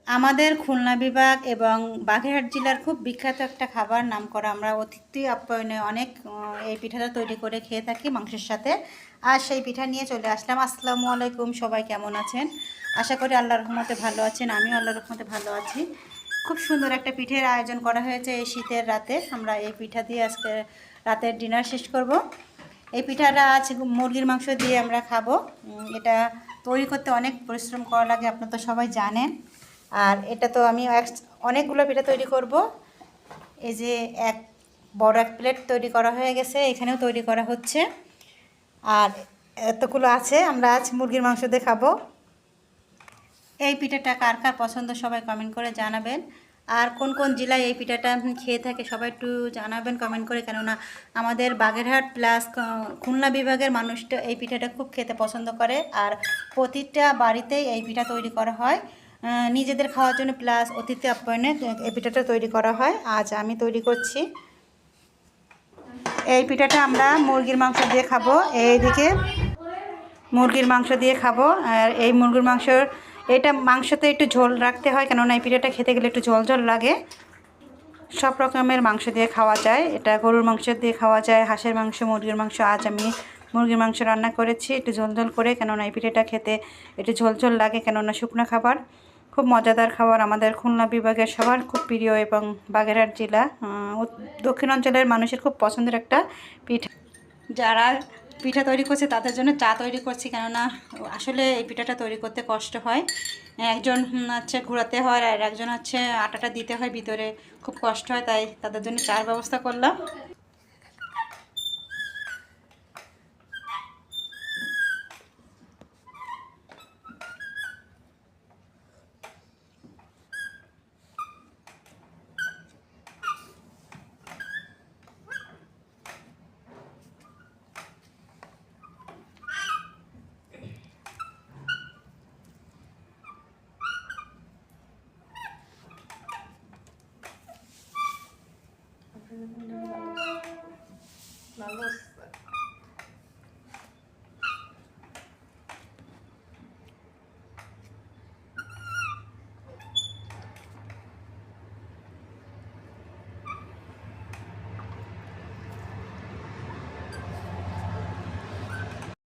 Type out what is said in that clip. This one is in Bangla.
আমাদের খুলনা বিভাগ এবং বাগেরহাট জেলার খুব বিখ্যাত একটা খাবার নামকরা। আমরা অতিথি আপ্যায়নে অনেক এই পিঠাটা তৈরি করে খেয়ে থাকি মাংসের সাথে। আর সেই পিঠা নিয়ে চলে আসলাম। আসসালামু আলাইকুম, সবাই কেমন আছেন? আশা করি আল্লাহর রহমতে ভালো আছেন। আমিও আল্লাহর রহমতে ভালো আছি। খুব সুন্দর একটা পিঠের আয়োজন করা হয়েছে এই শীতের রাতে। আমরা এই পিঠা দিয়ে আজকে রাতের ডিনার শেষ করব। এই পিঠাটা আজ মুরগির মাংস দিয়ে আমরা খাবো। এটা তৈরি করতে অনেক পরিশ্রম করা লাগে, আপনারা তো সবাই জানেন। আর এটা তো আমি অনেকগুলো পিঠা তৈরি করব। এই যে এক বড় এক প্লেট তৈরি করা হয়ে গেছে, এখানেও তৈরি করা হচ্ছে। আর এতগুলো আছে, আমরা আজ মুরগির মাংস দিয়ে খাবো। এই পিঠাটা কার কার পছন্দ সবাই কমেন্ট করে জানাবেন। আর কোন কোন জেলায় এই পিঠাটা খেয়ে থাকে সবাই একটু জানাবেন কমেন্ট করে, কেননা আমাদের বাগেরহাট প্লাস খুলনা বিভাগের মানুষটা এই পিঠাটা খুব খেতে পছন্দ করে। আর প্রতিটা বাড়িতেই এই পিঠা তৈরি করা হয় নিজেদের খাওয়ার জন্য, প্লাস অতিথি আপ্যায়নে এই পিঠাটা তৈরি করা হয়। আজ আমি তৈরি করছি। এই পিঠাটা আমরা মুরগির মাংস দিয়ে খাবো। এইদিকে মুরগির মাংস দিয়ে খাবো। আর এই মুরগির মাংসর এটা মাংসতে একটু ঝোল রাখতে হয়, কেননা এই পিঠাটা খেতে গেলে একটু ঝোল ঝোল লাগে। সব রকমের মাংস দিয়ে খাওয়া যায়, এটা গরুর মাংস দিয়ে খাওয়া যায়, হাঁসের মাংস, মুরগির মাংস। আজ আমি মুরগির মাংস রান্না করেছি একটু ঝোল ঝোল করে, কেননা এই পিঠাটা খেতে একটু ঝোল ঝোল লাগে, কেননা শুকনো খাবার। খুব মজাদার খাবার, আমাদের খুলনা বিভাগের সবার খুব প্রিয় এবং বাগেরহাট জেলা দক্ষিণ অঞ্চলের মানুষের খুব পছন্দের একটা পিঠা। যারা পিঠা তৈরি করছে তাদের জন্য চা তৈরি করছি, কেননা আসলে এই পিঠাটা তৈরি করতে কষ্ট হয়। একজন হচ্ছে ঘোরাতে হয় আর একজন হচ্ছে আটাটা দিতে হয় ভিতরে, খুব কষ্ট হয়, তাই তাদের জন্য চার ব্যবস্থা করলাম।